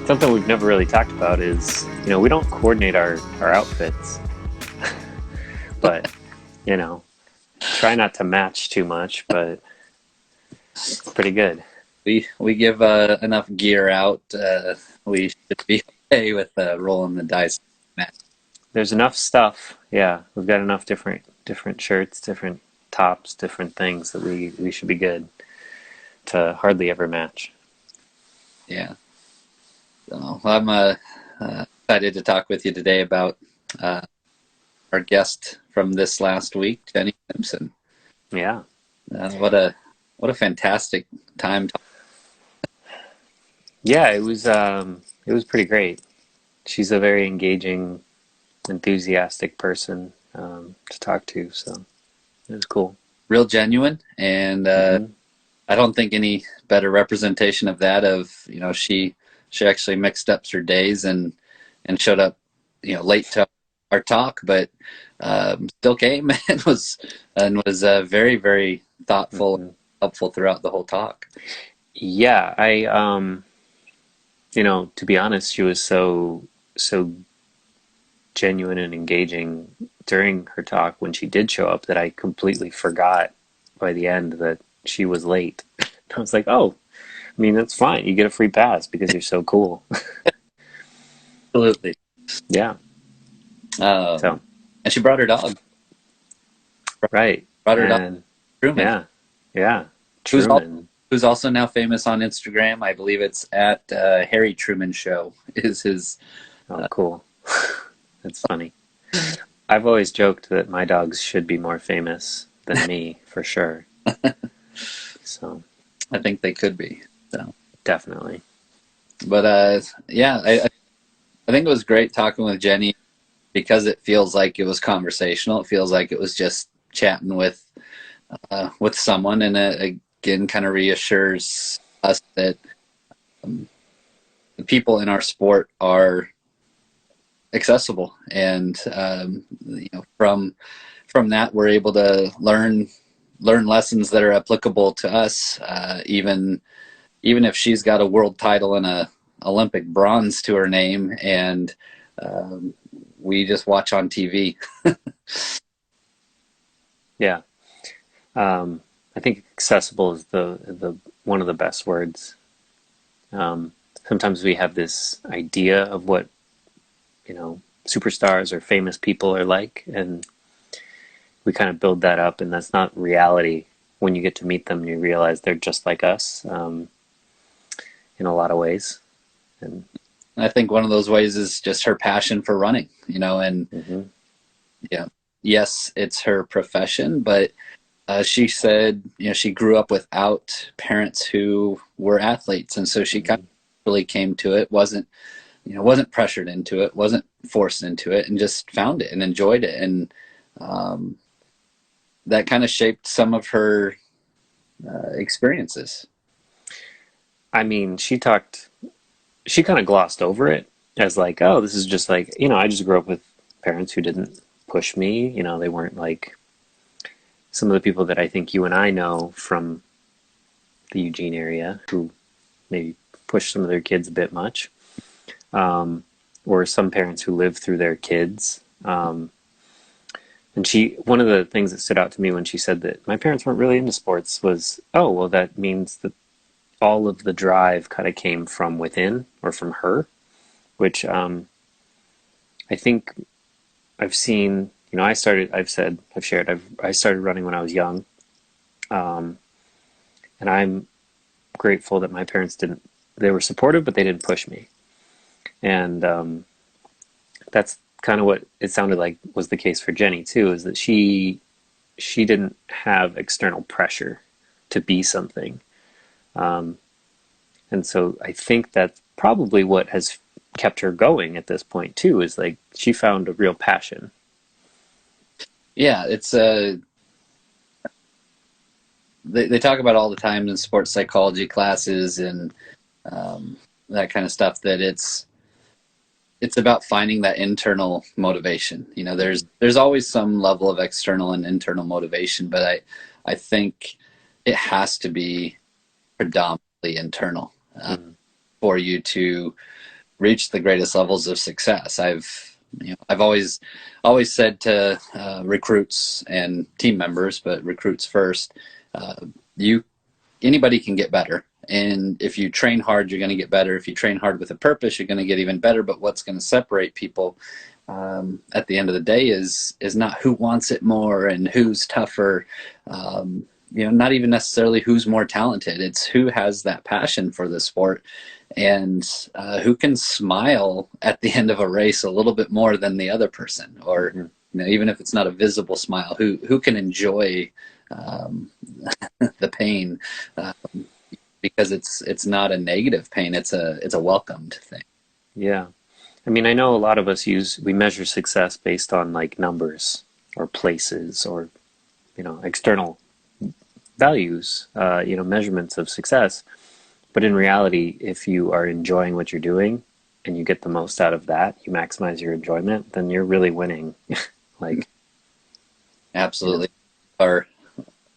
Something we've never really talked about is, we don't coordinate our outfits, but, you know, try not to match too much, but it's pretty good. We give enough gear out. We should be okay with rolling the dice. There's enough stuff. Yeah, we've got enough different shirts, different tops, different things that we should be good to hardly ever match. Yeah. So I'm excited to talk with you today about our guest from this last week, Jenny Simpson. Yeah. What a fantastic time. Yeah, it was pretty great. She's a very engaging, enthusiastic person to talk to, so it was cool. Real genuine, and I don't think any better representation of that. She actually mixed up her days and showed up, late to our talk, but still came and was very, very thoughtful, and helpful throughout the whole talk. Yeah, to be honest, she was so genuine and engaging during her talk when she did show up that I completely forgot by the end that she was late. I was like, oh, I mean, that's fine. You get a free pass because you're so cool. Absolutely. Yeah. And she brought her dog. Right. Brought her dog. Truman. Yeah. Truman. Who's also now famous on Instagram. I believe it's at Harry Truman Show is his. Oh, cool. That's funny. I've always joked that my dogs should be more famous than me, for sure. So I think they could be. So definitely. But I think it was great talking with Jenny because it feels like it was conversational. It feels like it was just chatting with someone, and again, kind of reassures us that the people in our sport are accessible, and from that we're able to learn lessons that are applicable to us, even if she's got a world title and a Olympic bronze to her name, and we just watch on TV. Yeah. I think accessible is the one of the best words. Sometimes we have this idea of what superstars or famous people are like, and we kind of build that up, and that's not reality. When you get to meet them, you realize they're just like us in a lot of ways. And I think one of those ways is just her passion for running, and yes, it's her profession, but she said, she grew up without parents who were athletes, and so she kind of really came to it. wasn't pressured into it, wasn't forced into it, and just found it and enjoyed it, and that kind of shaped some of her experiences. I mean, she kind of glossed over it as like, oh, this is just like, I just grew up with parents who didn't push me. They weren't like some of the people that I think you and I know from the Eugene area who maybe push some of their kids a bit much, or some parents who live through their kids. And one of the things that stood out to me when she said that my parents weren't really into sports was, oh, well, that means that all of the drive kind of came from within or from her, which I think I've seen. I started running when I was young, and I'm grateful that my parents they were supportive, but they didn't push me. And that's kind of what it sounded like was the case for Jenny too, is that she didn't have external pressure to be something. And so I think that's probably what has kept her going at this point too, is like she found a real passion. Yeah, it's they talk about all the time in sports psychology classes and that kind of stuff, that it's about finding that internal motivation. There's always some level of external and internal motivation, but I think it has to be predominantly internal for you to reached the greatest levels of success. I've always said to recruits and team members, but recruits first, you anybody can get better. And if you train hard, you're going to get better. If you train hard with a purpose, you're going to get even better. But what's going to separate people at the end of the day is not who wants it more and who's tougher. Not even necessarily who's more talented. It's who has that passion for the sport, and who can smile at the end of a race a little bit more than the other person, or even if it's not a visible smile, who can enjoy the pain, because it's not a negative pain. It's a welcomed thing. Yeah. I mean, I know a lot of us we measure success based on like numbers or places or, external values, measurements of success. But in reality, if you are enjoying what you're doing and you get the most out of that, you maximize your enjoyment, then you're really winning. Like, absolutely. Or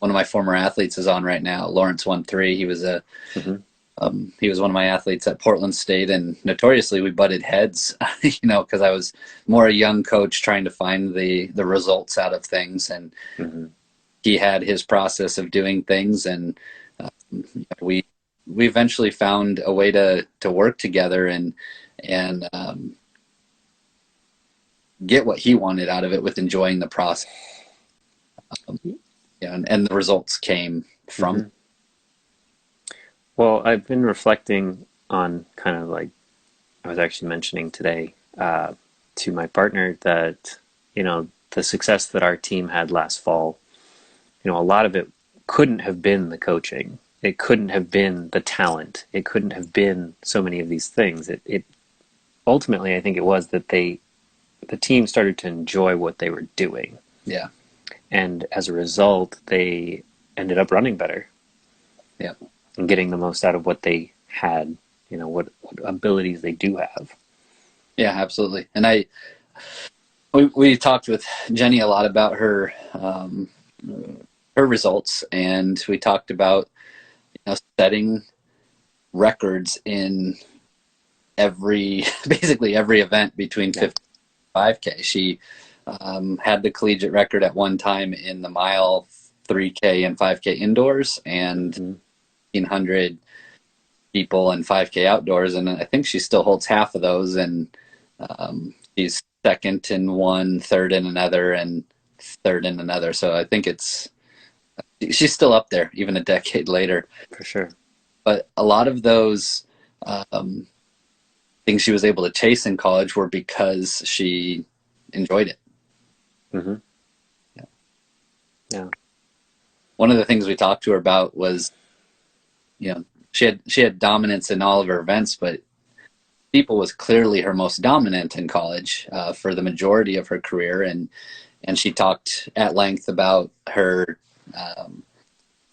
one of my former athletes is on right now, Lawrence 1-3. He was he was one of my athletes at Portland State, and notoriously we butted heads, because I was more a young coach trying to find the results out of things, and he had his process of doing things, and we eventually found a way to work together and get what he wanted out of it with enjoying the process. And the results came from. Well, I've been reflecting on kind of like I was actually mentioning today to my partner that, the success that our team had last fall, a lot of it couldn't have been the coaching. It couldn't have been the talent. It couldn't have been so many of these things. It ultimately, I think it was that the team started to enjoy what they were doing. Yeah. And as a result, they ended up running better. Yeah. And getting the most out of what they had, what abilities they do have. Yeah, absolutely. And we talked with Jenny a lot about her results, and we talked about setting records in basically every event between 50 and 5K. She had the collegiate record at one time in the mile, 3K, and 5K indoors, and 1,500 people and 5K outdoors, and I think she still holds half of those, and she's second in one, third in another, and third in another. So I think she's still up there even a decade later. For sure. But a lot of those things she was able to chase in college were because she enjoyed it. Yeah. One of the things we talked to her about was, she had dominance in all of her events, but steeple was clearly her most dominant in college for the majority of her career, and she talked at length about her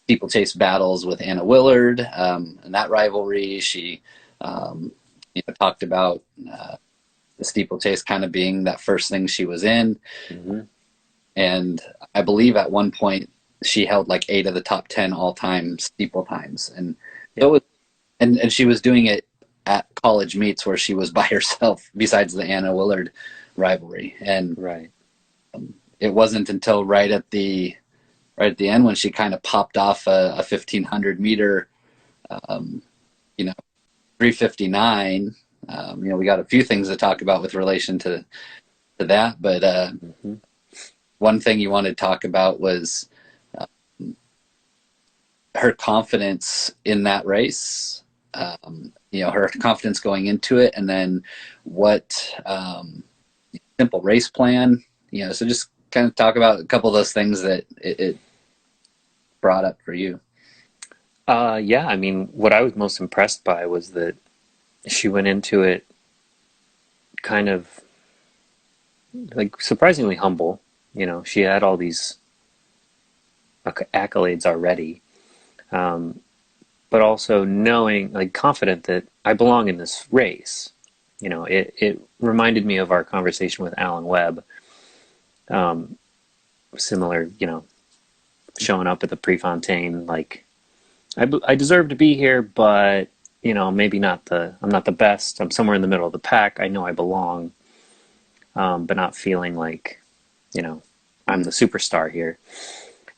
steeplechase battles with Anna Willard and that rivalry. She talked about the steeplechase kind of being that first thing she was in, and I believe at one point she held like 8 of the top 10 all-time steeple times, and it was, and she was doing it at college meets where she was by herself, besides the Anna Willard rivalry. And it wasn't until right at the end when she kind of popped off a 1,500 meter, 3:59. We got a few things to talk about with relation to that, but one thing you wanted to talk about was her confidence in that race, her confidence going into it, and then what simple race plan, so just kind of talk about a couple of those things that it brought up for you. Yeah, I mean, what I was most impressed by was that she went into it kind of like surprisingly humble. She had all these accolades already, but also knowing, like, confident that I belong in this race. It reminded me of our conversation with Alan Webb. Similar, showing up at the Prefontaine, like, I deserve to be here, but maybe I'm not the best. I'm somewhere in the middle of the pack. I know I belong, but not feeling like, you know, I'm the superstar here.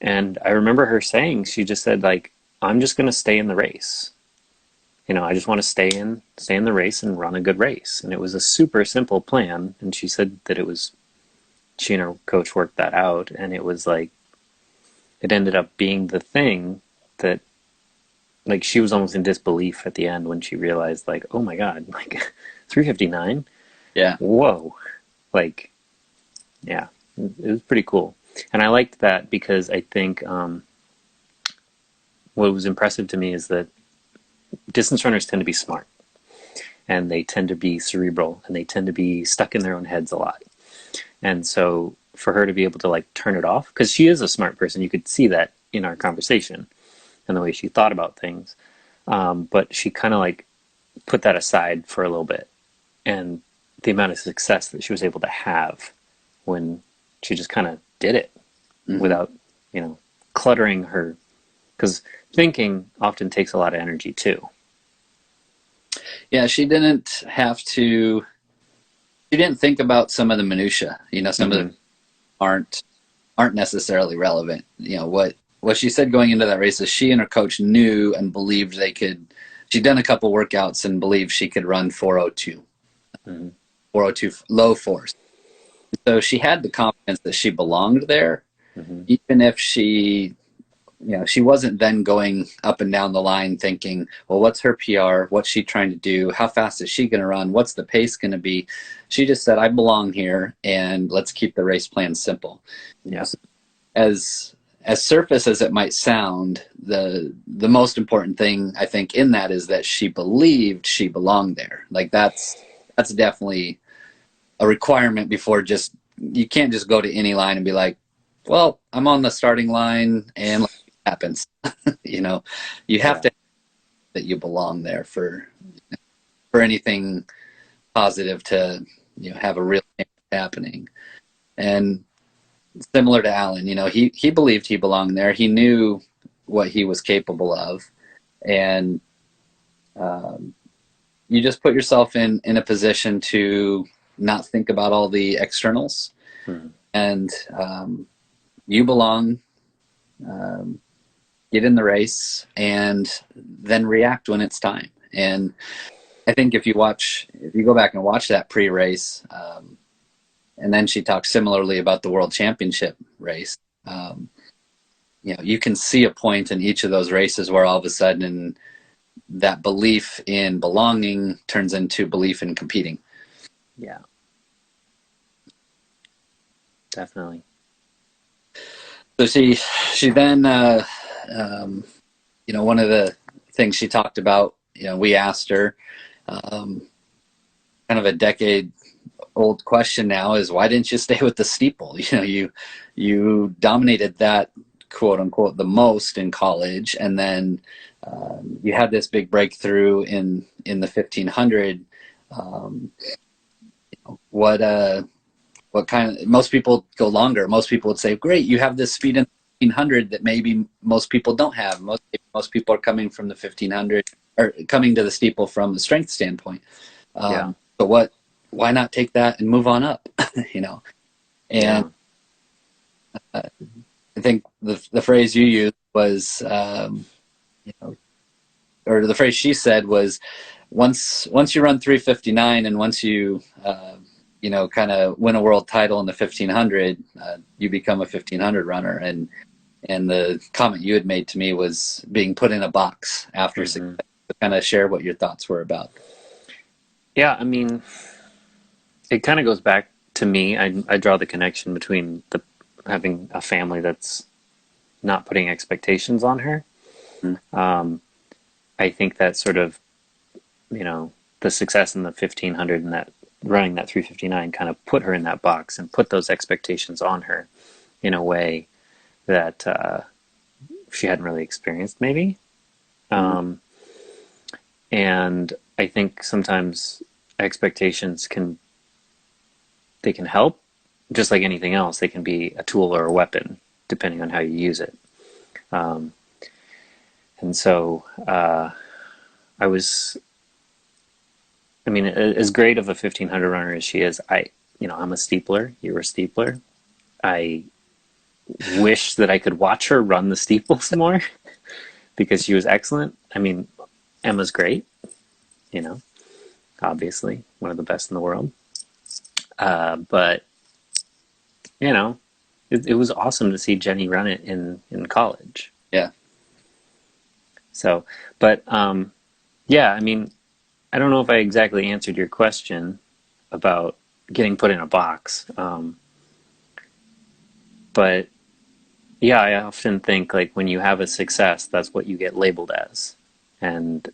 And I remember her saying, she just said like, I'm just going to stay in the race. I just want to stay in the race and run a good race. And it was a super simple plan. And she said that she and her coach worked that out. And it was like, it ended up being the thing that, like, she was almost in disbelief at the end when she realized, like, oh my God, like 3:59. Yeah. Whoa. Like, yeah, it was pretty cool. And I liked that because I think what was impressive to me is that distance runners tend to be smart, and they tend to be cerebral, and they tend to be stuck in their own heads a lot. And so for her to be able to like turn it off, because she is a smart person, you could see that in our conversation and the way she thought about things. But she kind of like put that aside for a little bit, and the amount of success that she was able to have when she just kind of did it without, cluttering her, because thinking often takes a lot of energy too. Yeah, she didn't have to. She didn't think about some of the minutia. Some of them aren't necessarily relevant. What she said going into that race is she and her coach knew and believed they could. She'd done a couple workouts and believed she could run 4:02, 4:02 low force. So she had the confidence that she belonged there, even if she wasn't then going up and down the line thinking, well, what's her PR? What's she trying to do? How fast is she going to run? What's the pace going to be? She just said, I belong here, and let's keep the race plan simple. Yeah. As surface as it might sound, the most important thing I think in that is that she believed she belonged there. Like that's definitely a requirement before you can't just go to any line and be like, well, I'm on the starting line and happens. You have to that you belong there for anything positive to have a real happening. And similar to Alan, he believed he belonged there. He knew what he was capable of, and you just put yourself in a position to not think about all the externals, and you belong. Get in the race and then react when it's time. And I think if you go back and watch that pre-race, and then she talks similarly about the World Championship race, you can see a point in each of those races where all of a sudden that belief in belonging turns into belief in competing. Yeah, definitely. So she then, one of the things she talked about, we asked her, kind of a decade old question now is, why didn't you stay with the steeple? You dominated that, quote unquote, the most in college. And then you had this big breakthrough in the 1500. What kind of, most people go longer. Most people would say, great, you have this speed in 1500 that maybe most people don't have. Most people are coming from the 1500 or coming to the steeple from a strength standpoint. So why not take that and move on up? And I think the phrase you used was, or the phrase she said was, once you run 3:59 and once you kind of win a world title in the 1500, you become a 1500 runner. And the comment you had made to me was being put in a box after success. So kind of share what your thoughts were about. Yeah, I mean, it kind of goes back to me. I draw the connection between having a family that's not putting expectations on her. I think that sort of, the success in the 1500 and that running that 3:59 kind of put her in that box and put those expectations on her in a way that she hadn't really experienced maybe. And I think sometimes expectations can help, just like anything else. They can be a tool or a weapon depending on how you use it. And so I was, I mean, as great of a 1500 runner as she is, I'm a steepler. You're a steepler. I wish that I could watch her run the steeples more because she was excellent. I mean, Emma's great, you know, obviously one of the best in the world. But you know, it was awesome to see Jenny run it in college. Yeah. So, but yeah, I mean, I don't know if I exactly answered your question about getting put in a box, but yeah, I often think like when you have a success, that's what you get labeled as, and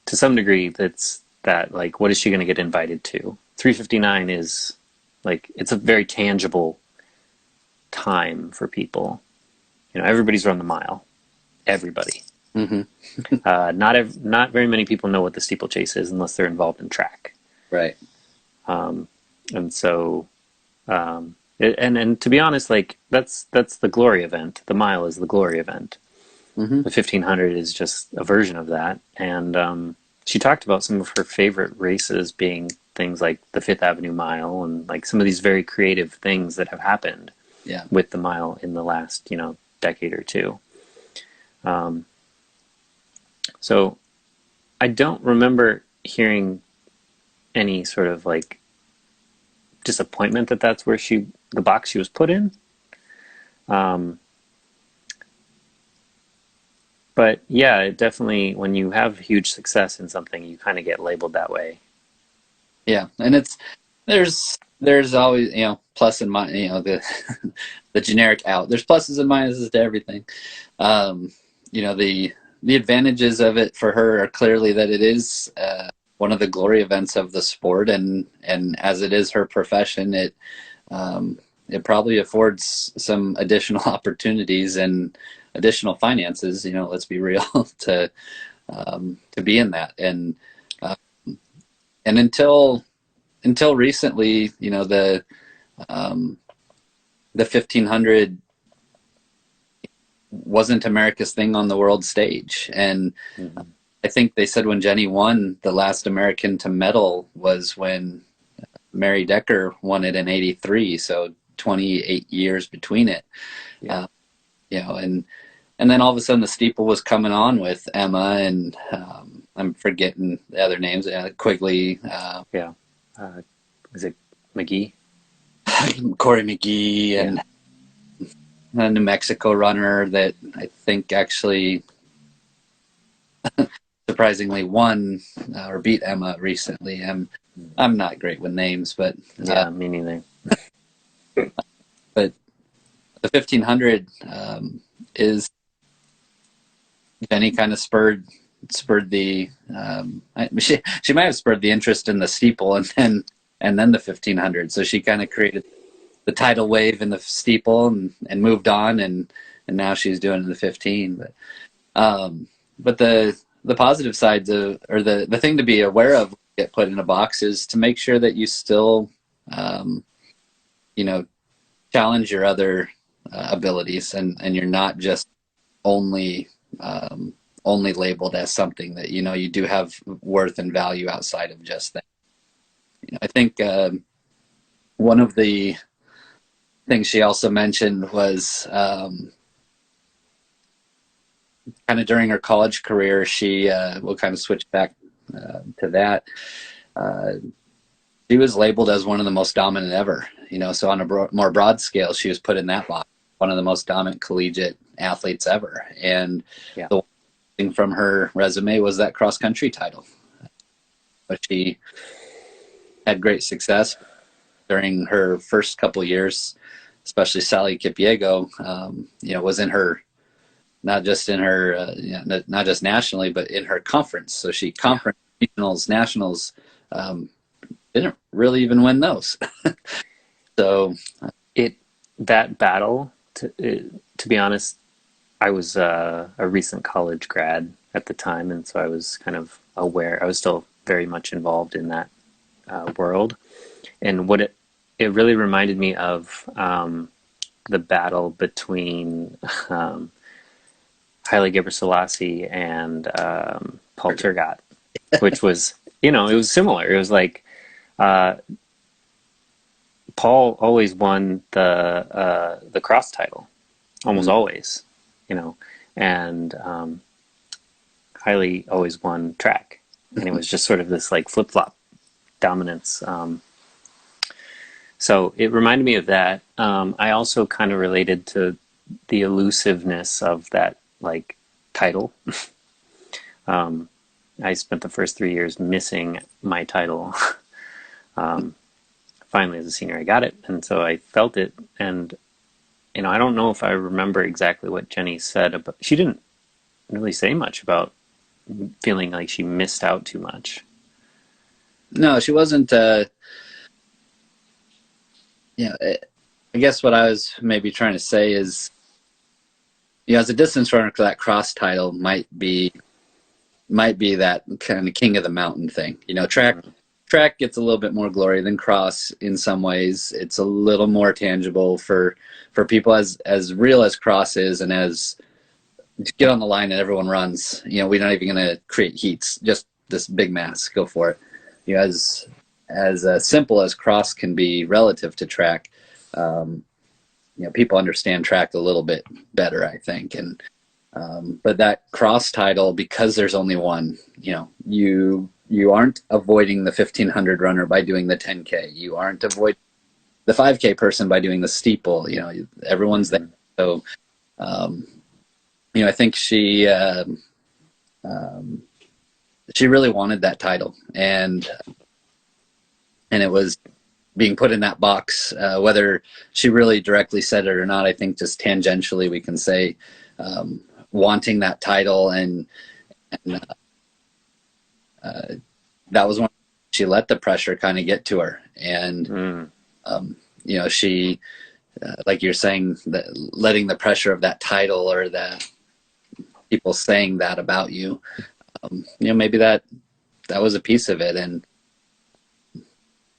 to some degree, that's that like, what is she going to get invited to? 3:59 is like it's a very tangible time for people. You know, everybody's run the mile. Everybody. Mm-hmm. Not very many people know what the steeplechase is unless they're involved in track. Right. And so, and to be honest, like that's the glory event. The mile is the glory event. Mm-hmm. The 1500 is just a version of that. And she talked about some of her favorite races being things like the Fifth Avenue Mile and like some of these very creative things that have happened Yeah. with the mile in the last decade or two. So I don't remember hearing any sort of like disappointment that that's where the box she was put in. But yeah, it definitely, when you have huge success in something, you kind of get labeled that way. Yeah. And there's always, plus and minus, the the generic out. There's pluses and minuses to everything. The advantages of it for her are clearly that it is one of the glory events of the sport, and as it is her profession, it probably affords some additional opportunities and additional finances. Let's be real to be in that, and until recently, the 1500 wasn't America's thing on the world stage. And Mm-hmm. I think they said when Jenny won, the last American to medal was when Mary Decker won it in '83. So 28 years between it. Yeah. And then all of a sudden the steeple was coming on with Emma and I'm forgetting the other names. Quigley. Yeah. Is it McGee? Corey McGee and Yeah. a New Mexico runner that I think actually surprisingly won or beat Emma recently. I'm not great with names, but Yeah, me neither. but the 1500 is Jenny kind of spurred the she might have spurred the interest in the steeple and then the 1500. So she kind of created the tidal wave in the steeple and moved on and now she's doing the 15. But the positive sides of, or the thing to be aware of when you get put in a box is to make sure that you still challenge your other abilities and you're not just only labeled as something that you do have worth and value outside of just that. I think one of the things she also mentioned was kind of during her college career, she will kind of switch back to that. She was labeled as one of the most dominant ever, so on a more broad scale, she was put in that box, one of the most dominant collegiate athletes ever. And Yeah. the one thing from her resume was that cross country title. But she had great success during her first couple years, especially Sally Kipiego, was in her, not just in her, not just nationally, but in her conference. So she conference, regionals, nationals, didn't really even win those. So that battle, to be honest, I was a recent college grad at the time, and so I was kind of aware. I was still very much involved in that world, and what it really reminded me of the battle between Haile Gebrselassie and Paul Turgot, which was, you know, it was similar. It was like uh, Paul always won the cross title, almost Mm. always, you know, and Kylie always won track, and it was just sort of this like flip flop dominance. So it reminded me of that. I also kind of related to the elusiveness of that like title. um, I spent the first 3 years missing my title. um, Finally, as a senior, I got it, and so I felt it. And you know, I don't know if I remember exactly what Jenny said about. She didn't really say much about feeling like she missed out too much. No, she wasn't. I guess what I was maybe trying to say is, as a distance runner, that cross title might be that kind of king of the mountain thing. Track gets a little bit more glory than cross in some ways. It's a little more tangible for people, as real as cross is, and as get on the line and everyone runs. We're not even going to create heats. Just this big mass, go for it. As simple as cross can be relative to track. People understand track a little bit better, I think, and but that cross title, because there's only one, you aren't avoiding the 1500 runner by doing the 10K. You aren't avoiding the 5K person by doing the steeple. Everyone's there. So, I think she really wanted that title, and it was being put in that box, whether she really directly said it or not. I think just tangentially we can say wanting that title, and that was when she let the pressure kind of get to her, and she, like you're saying, that letting the pressure of that title, or that people saying that about you, maybe that was a piece of it. And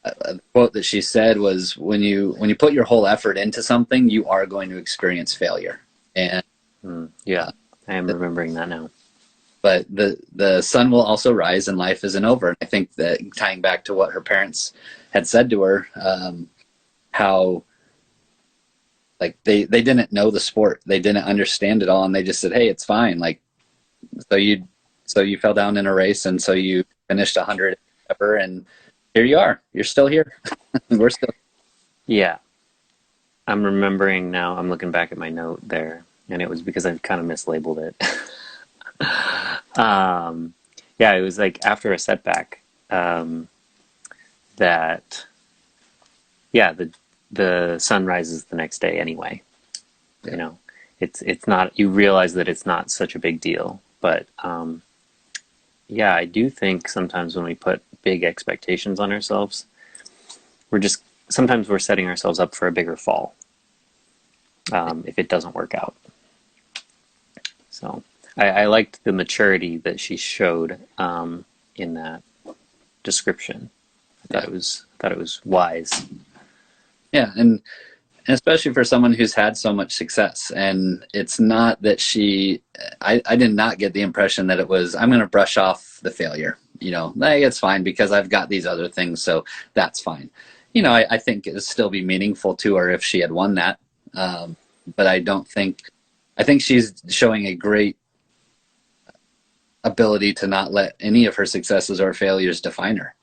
a quote that she said was, when you put your whole effort into something, you are going to experience failure. And yeah, I am remembering that now. But the sun will also rise, and life isn't over. And I think that, tying back to what her parents had said to her, how like they didn't know the sport, they didn't understand it all, and they just said, hey, it's fine. Like, so you fell down in a race, and so you finished 100 ever, and here you are. You're still here. We're still. Yeah, I'm remembering now. I'm looking back at my note there, and it was because I kind of mislabeled it. Yeah, it was like after a setback, that yeah, the sun rises the next day anyway. Yeah. It's not, you realize that it's not such a big deal. But yeah, I do think sometimes when we put big expectations on ourselves, sometimes we're setting ourselves up for a bigger fall if it doesn't work out. So I liked the maturity that she showed in that description. I thought it was wise. Yeah, and especially for someone who's had so much success. And it's not that I did not get the impression that it was, I'm going to brush off the failure. Like, it's fine because I've got these other things, so that's fine. I think it would still be meaningful to her if she had won that. But I think she's showing a great ability to not let any of her successes or failures define her.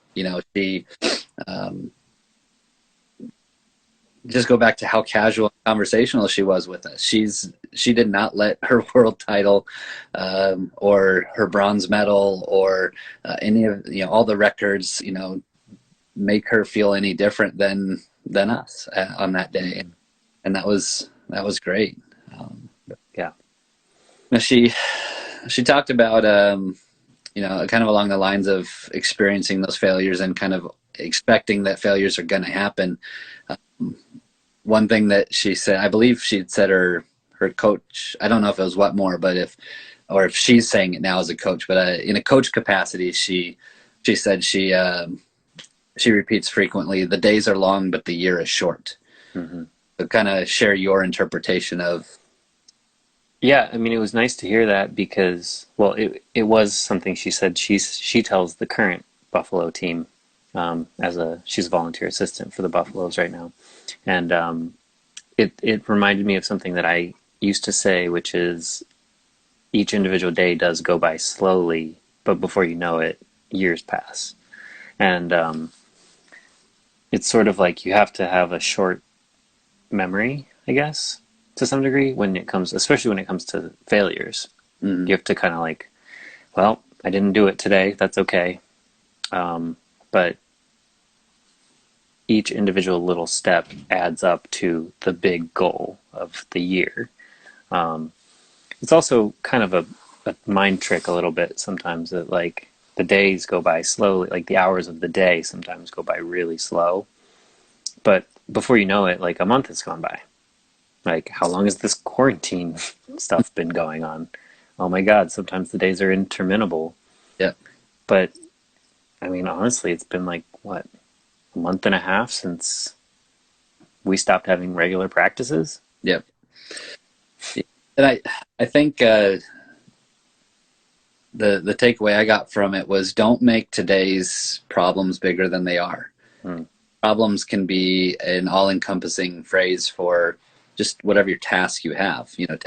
She, just go back to how casual and conversational she was with us. She did not let her world title or her bronze medal or any of all the records make her feel any different than us on that day, and that was great. Yeah. She talked about kind of along the lines of experiencing those failures and kind of expecting that failures are going to happen. One thing that she said, I believe she'd said her coach, I don't know if it was Whatmore, but if she's saying it now as a coach, but in a coach capacity, she said she repeats frequently, the days are long, but the year is short. Mm-hmm. So kind of share your interpretation of, Yeah, I mean, it was nice to hear that because, well, it was something she said. She tells the current Buffalo team, she's a volunteer assistant for the Buffaloes right now, and it reminded me of something that I used to say, which is each individual day does go by slowly, but before you know it, years pass, and it's sort of like you have to have a short memory, I guess, to some degree when it comes, especially when it comes to failures. Mm-hmm. You have to kind of like, well, I didn't do it today. That's okay. But each individual little step adds up to the big goal of the year. It's also kind of a mind trick a little bit sometimes that like the days go by slowly, like the hours of the day sometimes go by really slow. But before you know it, like a month has gone by. Like, how long has this quarantine stuff been going on? Oh my God, sometimes the days are interminable. Yep. But I mean, honestly, it's been like, what, a month and a half since we stopped having regular practices? Yep. And I think the takeaway I got from it was don't make today's problems bigger than they are. Hmm. Problems can be an all-encompassing phrase for just whatever your task you have. You know,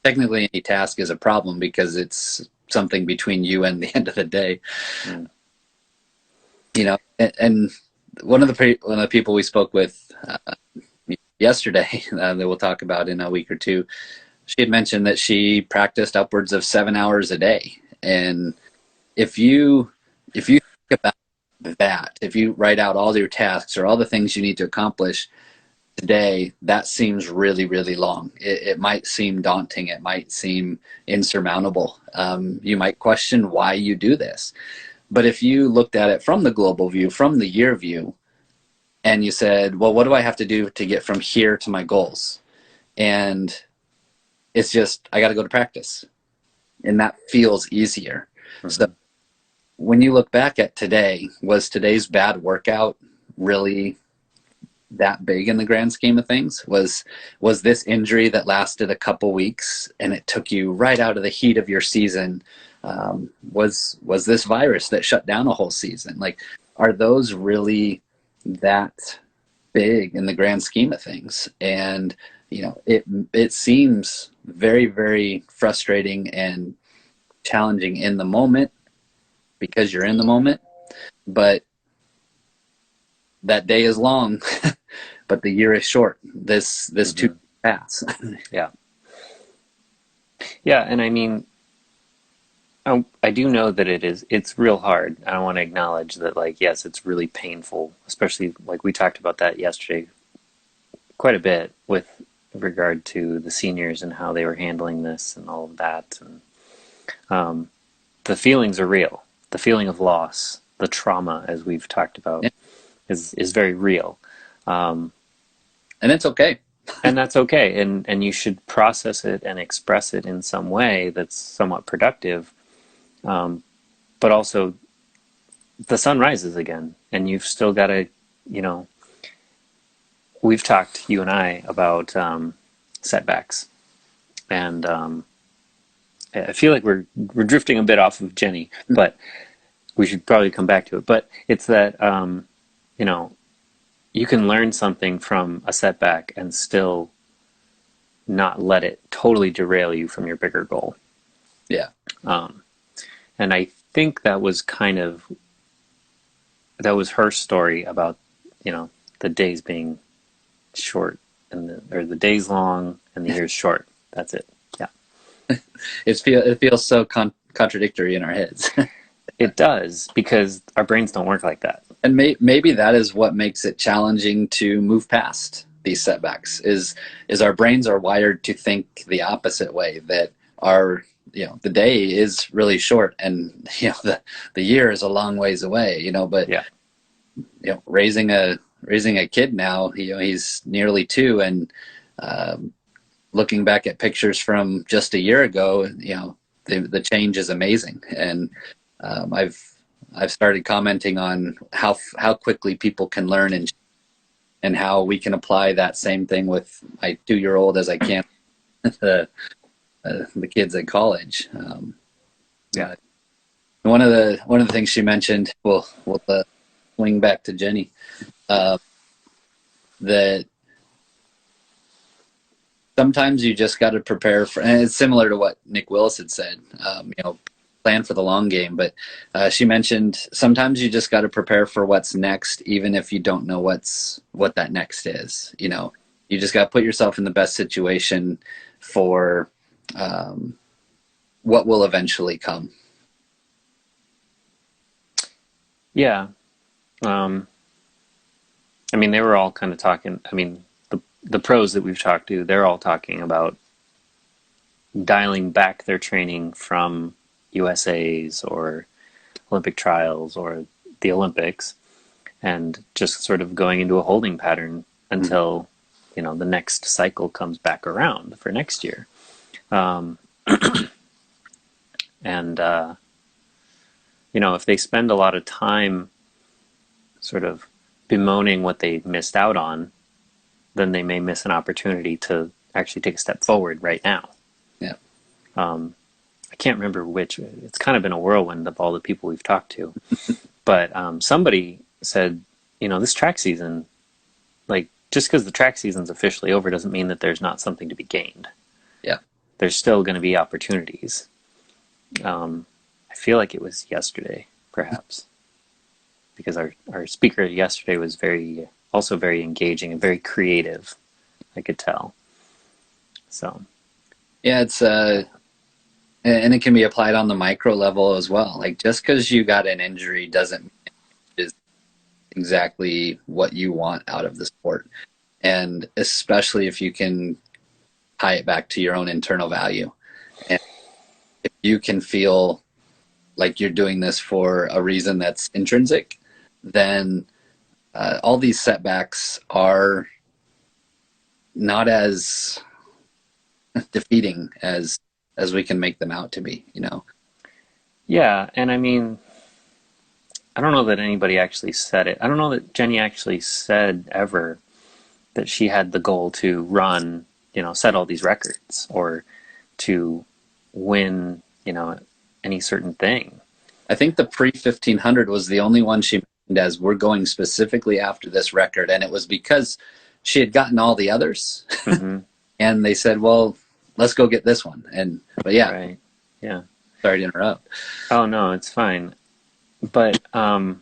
technically any task is a problem because it's something between you and the end of the day. Hmm. You know, and one of the people we spoke with yesterday that we'll talk about in a week or two, she had mentioned that she practiced upwards of 7 hours a day. And if you think about that, if you write out all your tasks or all the things you need to accomplish today, that seems really, really long. It might seem daunting. It might seem insurmountable. You might question why you do this. But if you looked at it from the global view, from the year view, and you said, well, what do I have to do to get from here to my goals? And it's just, I got to go to practice. And that feels easier. Mm-hmm. So when you look back at today, was today's bad workout really that big in the grand scheme of things? Was this injury that lasted a couple weeks and it took you right out of the heat of your season? Was this virus that shut down a whole season? Like, are those really that big in the grand scheme of things? And you know, it seems very, very frustrating and challenging in the moment because you're in the moment, but that day is long, but the year is short. This mm-hmm. too pass. Yeah. Yeah, and I mean, I do know that it's real hard. I want to acknowledge that, like, yes, it's really painful, especially like we talked about that yesterday quite a bit with regard to the seniors and how they were handling this and all of that. And the feelings are real. The feeling of loss, the trauma, as we've talked about, is very real. And it's okay. And that's okay. And you should process it and express it in some way that's somewhat productive. But also, the sun rises again, and you've still got to, you know, we've talked, you and I, about setbacks. And I feel like we're drifting a bit off of Jenny, but we should probably come back to it. But it's that, you know, you can learn something from a setback and still not let it totally derail you from your bigger goal. Yeah. And I think that was her story about, you know, the days being short or the days long and the years short. That's it. Yeah. It feels so contradictory in our heads. It does, because our brains don't work like that. And maybe that is what makes it challenging to move past these setbacks is our brains are wired to think the opposite way, that the day is really short and, you know, the year is a long ways away, you know, but yeah. You know, raising a kid now, you know, he's nearly 2, and looking back at pictures from just a year ago, you know, the change is amazing. And I've started commenting on how quickly people can learn and how we can apply that same thing with my 2-year-old as I can the kids at college. Yeah. One of the things she mentioned, we'll swing back to Jenny, that sometimes you just got to prepare for, and it's similar to what Nick Willis had said, plan for the long game. But she mentioned sometimes you just got to prepare for what's next, even if you don't know what that next is. You just got to put yourself in the best situation for what will eventually come. Yeah. I mean, they were all kind of talking. I mean, the pros that we've talked to, they're all talking about dialing back their training from USA's or Olympic trials or the Olympics, and just sort of going into a holding pattern until the next cycle comes back around for next year. And if they spend a lot of time sort of bemoaning what they missed out on, then they may miss an opportunity to actually take a step forward right now. Yeah. I can't remember which. It's kind of been a whirlwind of all the people we've talked to. But somebody said, this track season, like, just because the track season's officially over doesn't mean that there's not something to be gained. Yeah. There's still going to be opportunities. I feel like it was yesterday, perhaps, because our speaker yesterday was also very engaging and very creative. I could tell. So. Yeah, it's and it can be applied on the micro level as well. Like, just because you got an injury doesn't mean it's exactly what you want out of the sport. And especially if you can tie it back to your own internal value. And if you can feel like you're doing this for a reason that's intrinsic, then all these setbacks are not as defeating as we can make them out to be, Yeah, and I mean, I don't know that anybody actually said it. I don't know that Jenny actually said ever that she had the goal to run, set all these records or to win, any certain thing. I think the pre-1500 was the only one she mentioned as we're going specifically after this record, and it was because she had gotten all the others, and they said, "Well, let's go get this one." But yeah, right, yeah. Sorry to interrupt. Oh no, it's fine. But I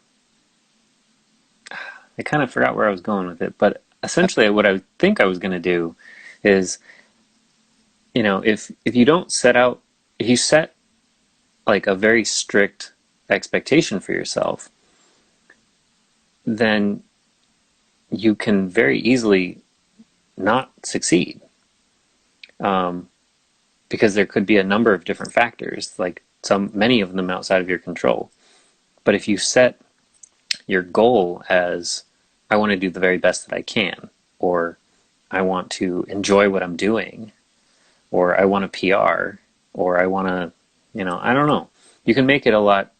kind of forgot where I was going with it. But essentially, what I think I was going to do is, if you don't set out, if you set like a very strict expectation for yourself, then you can very easily not succeed. Because there could be a number of different factors, like many of them outside of your control. But if you set your goal as, I want to do the very best that I can, or I want to enjoy what I'm doing, or I want a PR, or I want to, I don't know. You can make it a lot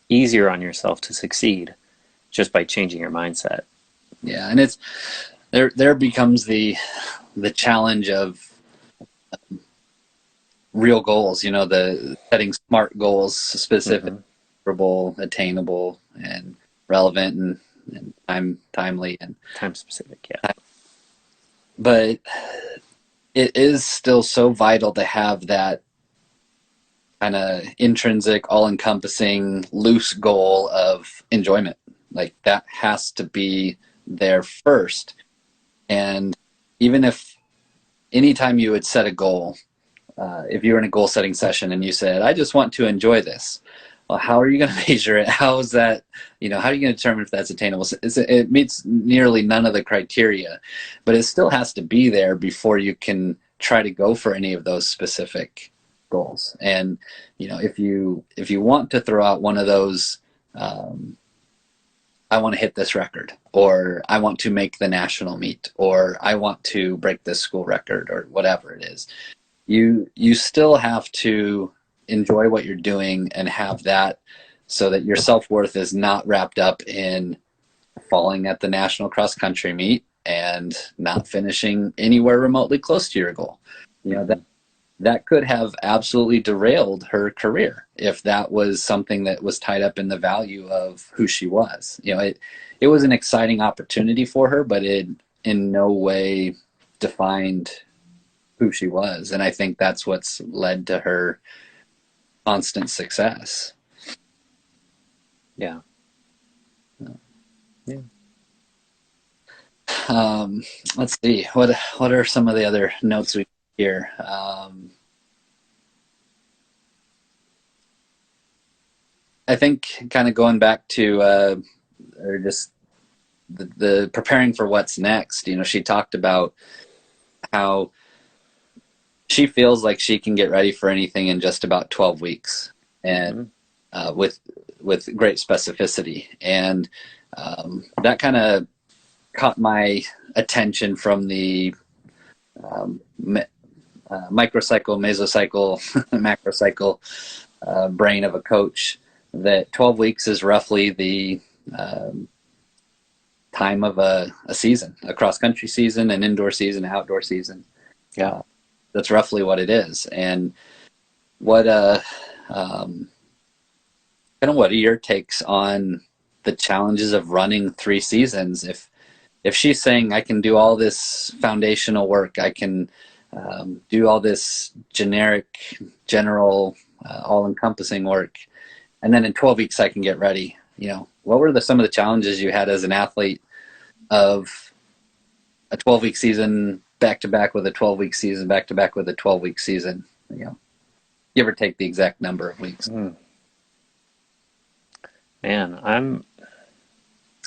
easier on yourself to succeed just by changing your mindset. Yeah, and it's there becomes the challenge of real goals, the setting smart goals, specific, attainable, and relevant, and timely, and time specific. Yeah. But it is still so vital to have that kind of intrinsic, all-encompassing, loose goal of enjoyment. Like, that has to be there first. And even if anytime you would set a goal, if you were in a goal-setting session and you said, I just want to enjoy this, well, how are you going to measure it? How is that, how are you going to determine if that's attainable? It meets nearly none of the criteria, but it still has to be there before you can try to go for any of those specific goals. And, if you want to throw out one of those, I want to hit this record, or I want to make the national meet, or I want to break this school record, or whatever it is, you still have to enjoy what you're doing and have that, so that your self-worth is not wrapped up in falling at the national cross country meet and not finishing anywhere remotely close to your goal. that could have absolutely derailed her career if that was something that was tied up in the value of who she was. It was an exciting opportunity for her, but it in no way defined who she was. And I think that's what's led to her constant success. Yeah. Yeah. Let's see. What are some of the other notes we here? I think kind of going back to or just the preparing for what's next. She talked about how she feels like she can get ready for anything in just about 12 weeks, and with great specificity. And that kind of caught my attention from the microcycle, mesocycle, macrocycle brain of a coach, that 12 weeks is roughly the time of a season, a cross-country season, an indoor season, an outdoor season. Yeah. That's roughly what it is. And what kind of what are your takes on the challenges of running 3 seasons? If she's saying, I can do all this foundational work, I can do all this general, all-encompassing work, and then in 12 weeks I can get ready. What were some of the challenges you had as an athlete of a 12-week season back-to-back with a 12-week season, back-to-back with a 12-week season? Give or take the exact number of weeks. Man,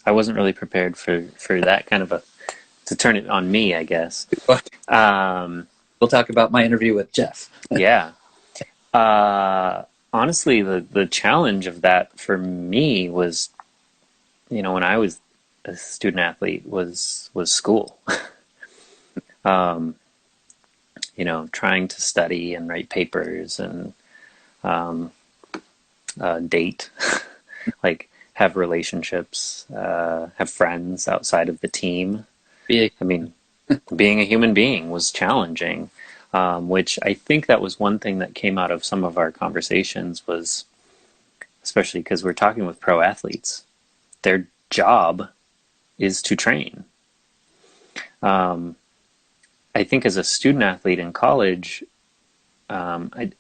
I wasn't really prepared for that kind of to turn it on me, I guess. We'll talk about my interview with Jeff. Yeah. Honestly, the challenge of that for me was, when I was a student athlete, was school. Trying to study and write papers and date, like have relationships, have friends outside of the team. Being a human being was challenging, which I think that was one thing that came out of some of our conversations, was especially because we're talking with pro athletes. Their job is to train. I think as a student athlete in college, I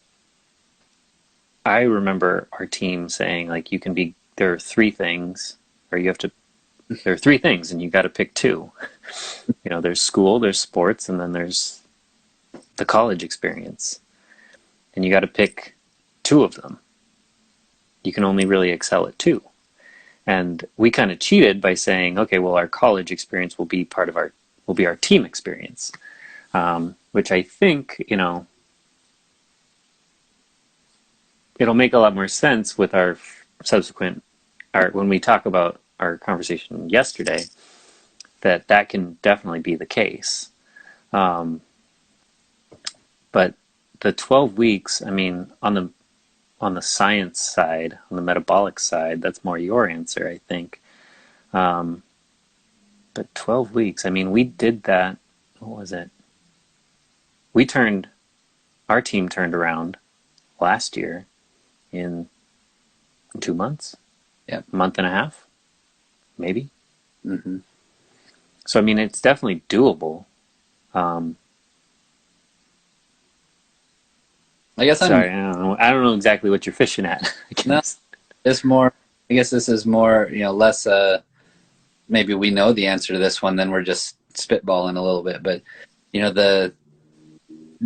remember our team saying, like, there are 3 things, or there are 3 things and you got to pick 2. There's school, there's sports, and then there's the college experience. And you got to pick 2 of them. You can only really excel at 2. And we kind of cheated by saying, okay, well, our college experience will be our team experience, which I think, it'll make a lot more sense with our subsequent, when we talk about our conversation yesterday, that can definitely be the case. But the 12 weeks, on the science side, on the metabolic side, that's more your answer, I think. But 12 weeks, we did that. What was it? Our team turned around last year in 2 months. Yeah. A month and a half, maybe. Mm-hmm. So, it's definitely doable. I guess sorry, I don't know exactly what you're fishing at. No, it's more, I guess this is more, less, maybe we know the answer to this one, then we're just spitballing a little bit, but,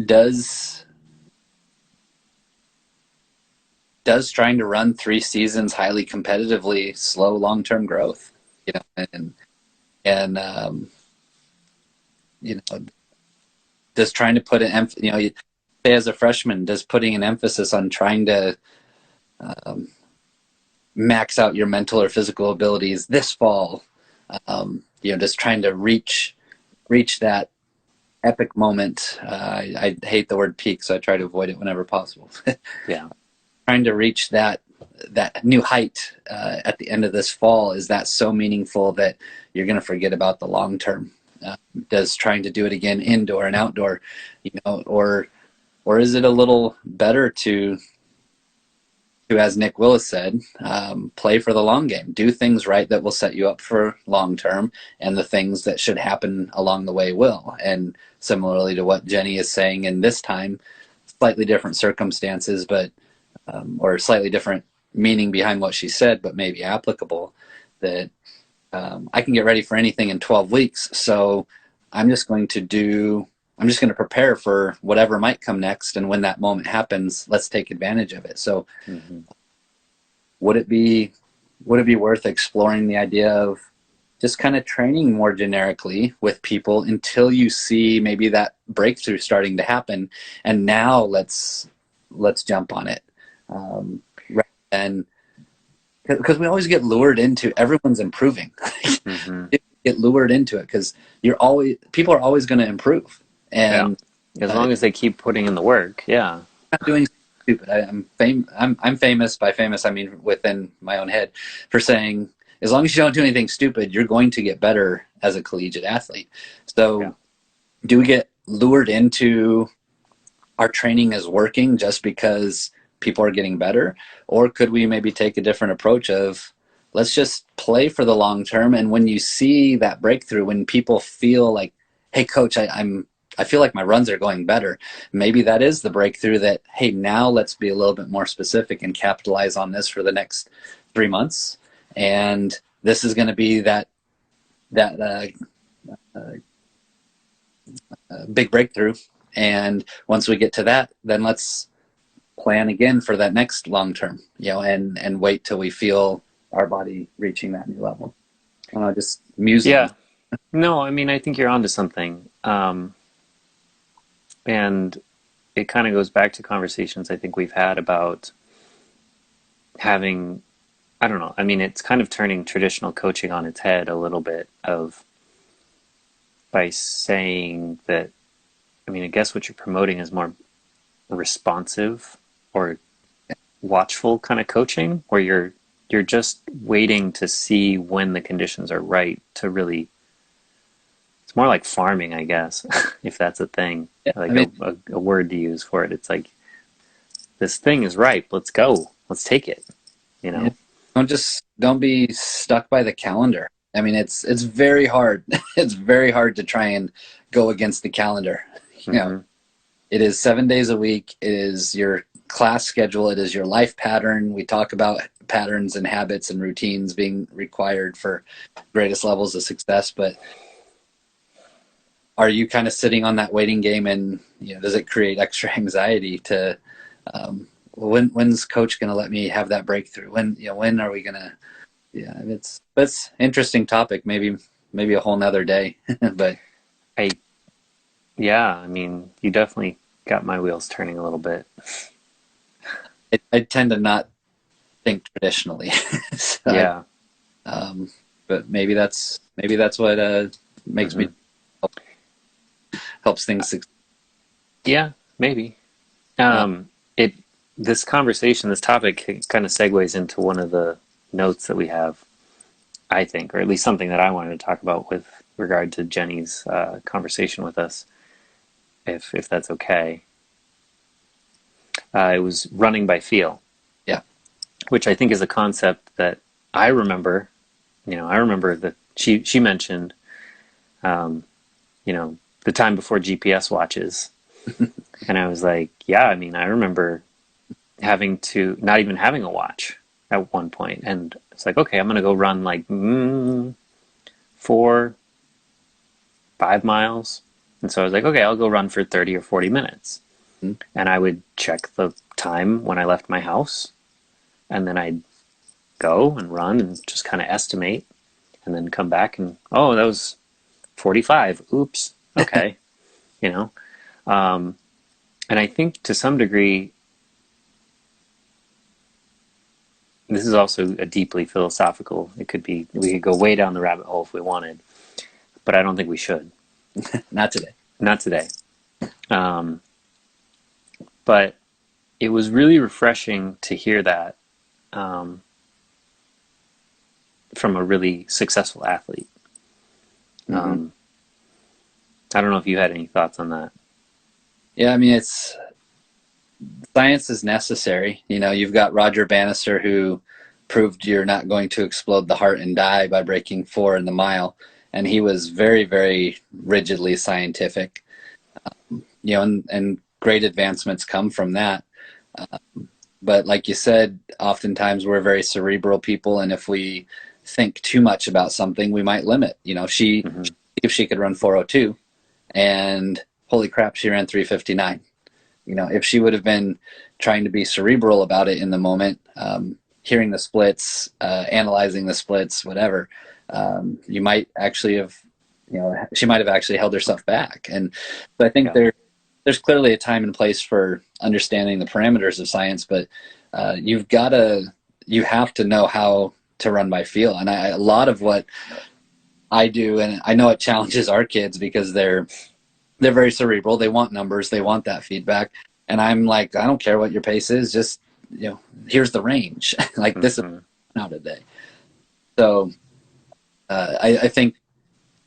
does trying to run 3 seasons highly competitively slow long-term growth? Does trying to put an say as a freshman, does putting an emphasis on trying to max out your mental or physical abilities this fall, just trying to reach that epic moment. I hate the word peak, so I try to avoid it whenever possible. Yeah. Trying to reach that new height at the end of this fall, is that so meaningful that you're going to forget about the long term? Does trying to do it again indoor and outdoor, or Or is it a little better to, as Nick Willis said, play for the long game, do things right that will set you up for long term, and the things that should happen along the way will. And similarly to what Jenny is saying in this time, slightly different circumstances, but or slightly different meaning behind what she said, but maybe applicable, that I can get ready for anything in 12 weeks. So I'm just going to prepare for whatever might come next. And when that moment happens, let's take advantage of it. So Mm-hmm. would it be worth exploring the idea of just kind of training more generically with people until you see maybe that breakthrough starting to happen, and now let's jump on it, rather than, because we always get lured into everyone's improving. Mm-hmm. Get lured into it because people are always going to improve, Yeah. and As long as they keep putting in the work. Yeah. not doing stupid. I'm famous. By famous, I mean within my own head, for saying as long as you don't do anything stupid, you're going to get better as a collegiate athlete. So, Yeah. do we get lured into our training is working just because people are getting better, or could we maybe take a different approach of let's just play for the long term? And when you see that breakthrough, when people feel like, hey, coach, I feel like my runs are going better. Maybe that is the breakthrough that, hey, now let's be a little bit more specific and capitalize on this for the next 3 months. And this is going to be that big breakthrough. And once we get to that, then let's plan again for that next long term, and wait till we feel our body reaching that new level. I don't know, just musings. Yeah. No, I mean, I think you're onto something. And it kind of goes back to conversations I think we've had about having, I don't know, I mean, it's kind of turning traditional coaching on its head a little bit of by saying that, I mean, I guess what you're promoting is more responsive or watchful kind of coaching where you're just waiting to see when the conditions are right to really, it's more like farming, I guess, if that's a thing, Yeah, like I mean, a word to use for it. It's like, this thing is ripe. Let's go. Let's take it, you yeah, know? don't be stuck by the calendar. I mean, it's very hard. It's very hard to try and go against the calendar. You know, Mm-hmm. it is 7 days a week. It is your class schedule. It is your life pattern. We talk about patterns and habits and routines being required for greatest levels of success. But are you kind of sitting on that waiting game, and does it create extra anxiety to when's coach going to let me have that breakthrough? When are we going to? Yeah, that's interesting topic. Maybe a whole nother day. But I, yeah, I mean, you definitely got my wheels turning a little bit. I tend to not think traditionally. So Yeah. but maybe that's what makes Mm-hmm. me helps things succeed. Yeah, maybe. Uh, It, this conversation, this topic kind of segues into one of the notes that we have, I think, or at least something that I wanted to talk about with regard to Jenny's conversation with us, if that's okay. It was running by feel, yeah. which I think is a concept that I remember. I remember that she mentioned, um, the time before GPS watches, and I was like, yeah, I mean, I remember having to not even having a watch at one point, and it's like, okay, I'm gonna go run like 4, 5 miles, and so I was like, okay, I'll go run for 30 or 40 minutes, Mhm. and I would check the time when I left my house, and then I'd go and run and just kind of estimate, and then come back and, oh, that was 45. Oops. Okay. you know, um, and I think to some degree this is also a deeply philosophical. It could be, we could go way down the rabbit hole if we wanted, but I don't think we should. Not today. Not today. Um, but it was really refreshing to hear that um, from a really successful athlete. Hmm. Um, I don't know if you had any thoughts on that. Yeah, I mean, science is necessary. You know, you've got Roger Bannister, who proved you're not going to explode the heart and die by breaking 4 in the mile. And he was very, very rigidly scientific, you know, and great advancements come from that. But like you said, oftentimes we're very cerebral people. And if we think too much about something, we might limit. You know, Hmm. if she could run 402 and holy crap, she ran 359. You know, if she would have been trying to be cerebral about it in the moment, hearing the splits, analyzing the splits, whatever, you might actually have, you know, she might have actually held herself back. And so I think Yeah. there's clearly a time and place for understanding the parameters of science, but you have to know how to run by feel. And a lot of what I do, and I know it challenges our kids because they're very cerebral. They want numbers. They want that feedback. And I'm like, I don't care what your pace is. Just, you know, here's the range. Like this is Hmm. now today. So I think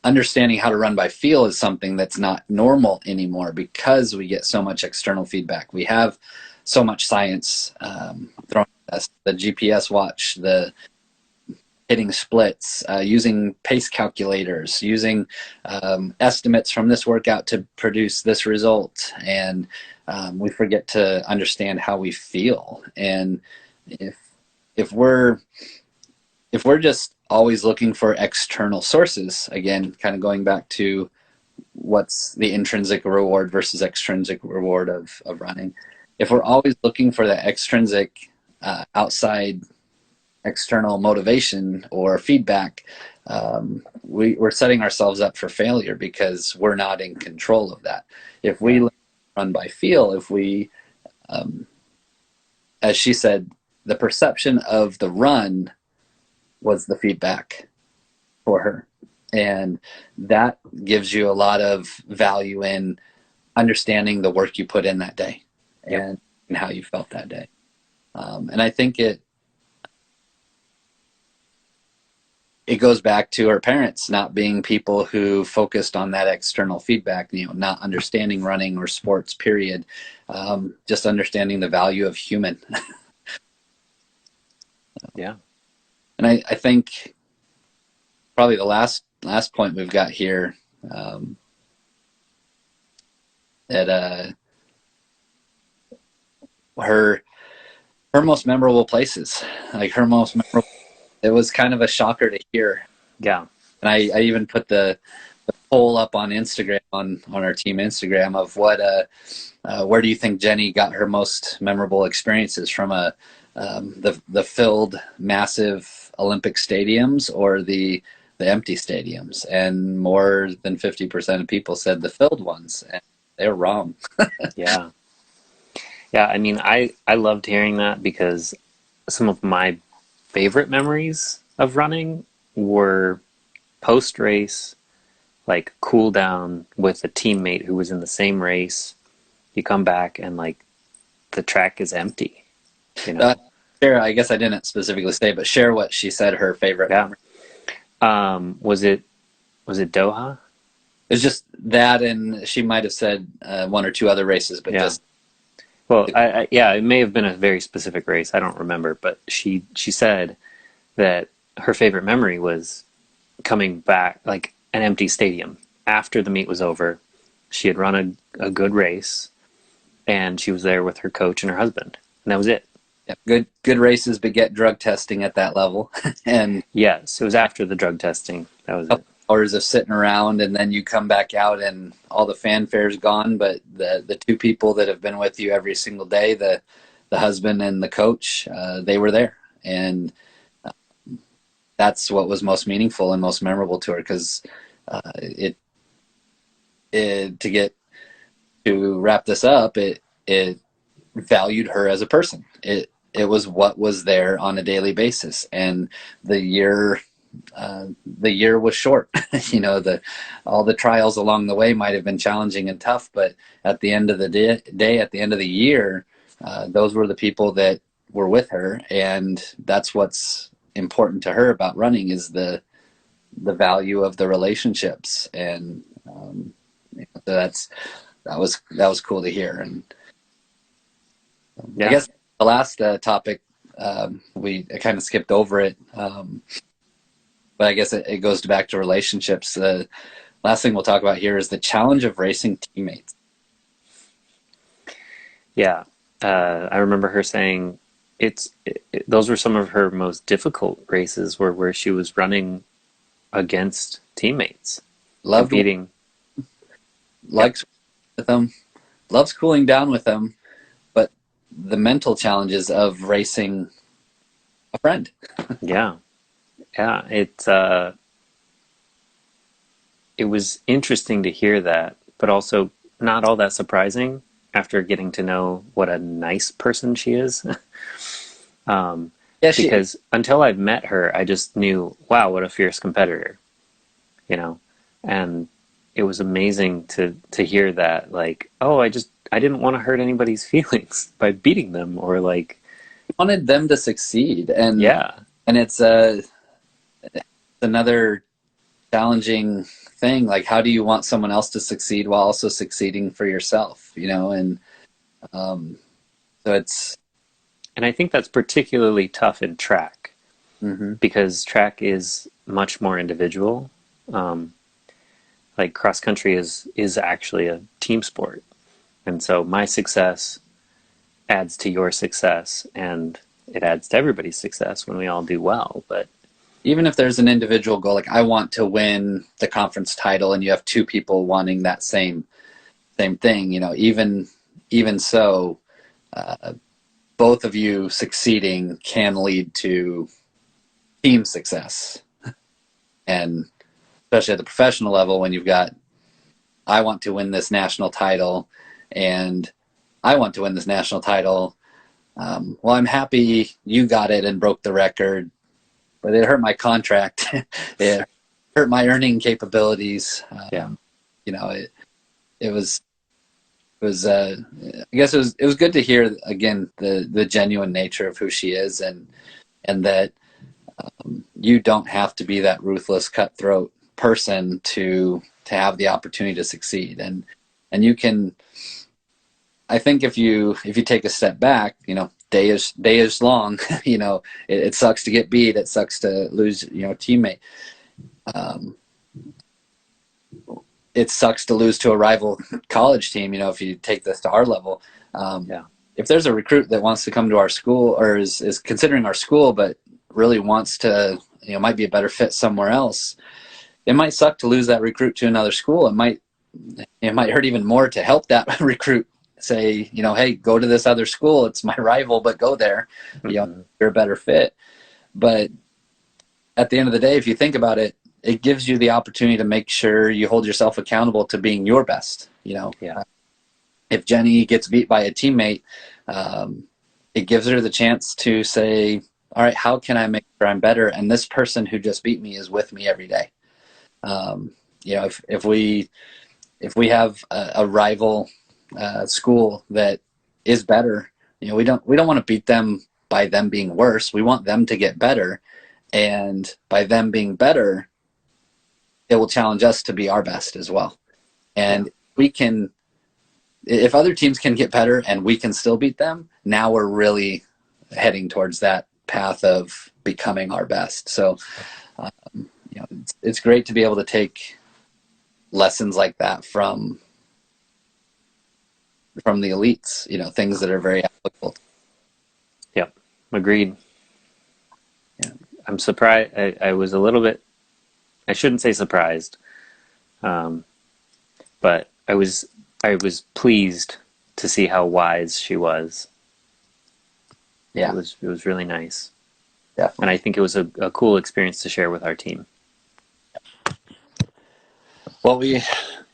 understanding how to run by feel is something that's not normal anymore because we get so much external feedback. We have so much science thrown at us. The GPS watch, the hitting splits, using pace calculators, using estimates from this workout to produce this result. And we forget to understand how we feel. And if if we're if we're just always looking for external sources, again, kind of going back to what's the intrinsic reward versus extrinsic reward of running. If we're always looking for the extrinsic outside external motivation or feedback, we're setting ourselves up for failure because we're not in control of that. If Yeah. we run by feel, if we, as she said, the perception of the run was the feedback for her. And that gives you a lot of value in understanding the work you put in that day Yep. and how you felt that day. And I think it goes back to our parents not being people who focused on that external feedback, you know, not understanding running or sports, period. Just understanding the value of human. Yeah. And I think probably the last point we've got here, that her her most memorable places, like her most memorable, it was kind of a shocker to hear. Yeah. And I even put the poll up on Instagram, on our team Instagram, of what where do you think Jenny got her most memorable experiences from, the filled massive Olympic stadiums or the empty stadiums? And more than 50% of people said the filled ones, and they're wrong. Yeah. Yeah. I mean, I loved hearing that because some of my favorite memories of running were post race, like cool down with a teammate who was in the same race. You come back and like the track is empty, you Uh, know? share, I guess I didn't specifically say, but share what she said her favorite Yeah. memory. Was it Doha? It was just that, and she might have said one or two other races, but Yeah. just Well, yeah, it may have been a very specific race. I don't remember, but she said that her favorite memory was coming back like an empty stadium after the meet was over. She had run a good race and she was there with her coach and her husband, and that was it. yeah, good races beget drug testing at that level, and Yes, it was after the drug testing. That was a it. couple hours of sitting around, and then you come back out, and all the fanfare's gone, but the two people that have been with you every single day, the husband and the coach, they were there, and that's what was most meaningful and most memorable to her because it to get to wrap this up, it valued her as a person. It was what was there on a daily basis, and the year the year was short. You know, the all the trials along the way might have been challenging and tough, but at the end of the day, at the end of the year, those were the people that were with her, and that's what's important to her about running is the value of the relationships, and so that was cool to hear. And I Yeah. guess the last topic, we kind of skipped over it, but I guess it goes back to relationships. The last thing we'll talk about here is the challenge of racing teammates. Yeah. I remember her saying those were some of her most difficult races were where she was running against teammates, Loved, competing. Yep. likes with them, loves cooling down with them, but the mental challenges of racing a friend. Yeah. Yeah. It was interesting to hear that, but also not all that surprising after getting to know what a nice person she is. Yeah, she Because until I've met her, I just knew, wow, what a fierce competitor, you know? And it was amazing to hear that, like, oh, I didn't want to hurt anybody's feelings by beating them or like, wanted them to succeed, and yeah, it's another challenging thing. Like, how do you want someone else to succeed while also succeeding for yourself? And so it's. and I think that's particularly tough in track Mm-hmm. because track is much more individual. Um, like cross country is actually a team sport, and so my success adds to your success, and it adds to everybody's success when we all do well. But Even if there's an individual goal, like I want to win the conference title, and you have two people wanting that same thing, even so, both of you succeeding can lead to team success. And especially at the professional level, when you've got, I want to win this national title, and I want to win this national title. Well, I'm happy you got it and broke the record, but it hurt my contract. It hurt my earning capabilities. yeah, It was I guess it was good to hear again the genuine nature of who she is, and that you don't have to be that ruthless, cutthroat person to have the opportunity to succeed, and you can. I think if you take a step back, day is long. It sucks to get beat. It sucks to lose, a teammate. Um, it sucks to lose to a rival college team. If you take this to our level, yeah, if there's a recruit that wants to come to our school or is considering our school, but really wants to, might be a better fit somewhere else, it might suck to lose that recruit to another school. It might hurt even more to help that recruit say, hey, go to this other school. It's my rival, but go there. mm-hmm. You're a better fit. But at the end of the day, if you think about it, it gives you the opportunity to make sure you hold yourself accountable to being your best. Yeah, If Jenny gets beat by a teammate, it gives her the chance to say, all right, how can I make sure I'm better? And this person who just beat me is with me every day. If we have a rival school that is better, we don't want to beat them by them being worse. We want them to get better, and by them being better, it will challenge us to be our best as well. And we can, if other teams can get better and we can still beat them, now we're really heading towards that path of becoming our best. So, it's great to be able to take lessons like that from the elites, things that are very applicable. yep, agreed. Yeah. I'm surprised. I was a little bit. I shouldn't say surprised, but I was pleased to see how wise she was. Yeah. It was really nice. Definitely. And I think it was a cool experience to share with our team. Well, we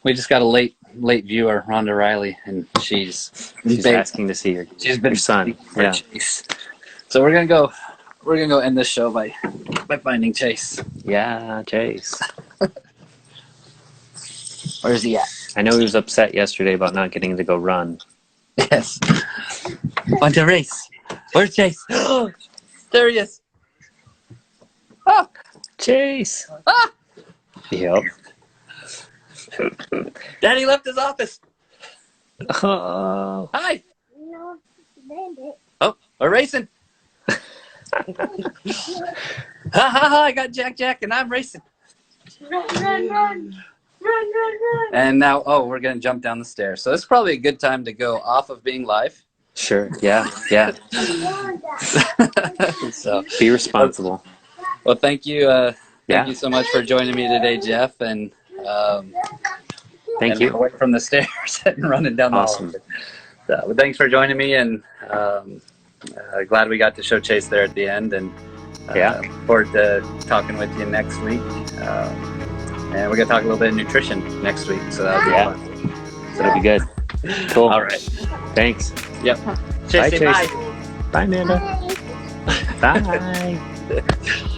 just got a late viewer, Rhonda Riley, and she's asking to see your son. Yeah. Chase. So we're gonna go end this show by finding Chase. Yeah, Chase. Where's he at? I know he was upset yesterday about not getting to go run. Yes. Want to race? Where's Chase? There he is. Ah! Chase. Ah! Yep. Daddy left his office. Oh. Hi. Oh, we're racing. Ha ha ha, I got Jack and I'm racing. Run. And now, we're going to jump down the stairs. So this is probably a good time to go off of being live. Sure. Yeah. Yeah. So Be responsible. well, thank you. Thank you so much for joining me today, Jeff. And thank you. Away from the stairs and running down the hall. So, thanks for joining me, and glad we got to show Chase there at the end. And look forward to talking with you next week. And we're going to talk a little bit of nutrition next week. So that'll be fun. So that'll be good. Cool. All right. Thanks. Yep. Bye, Chase. Chase. Bye, Amanda. Bye.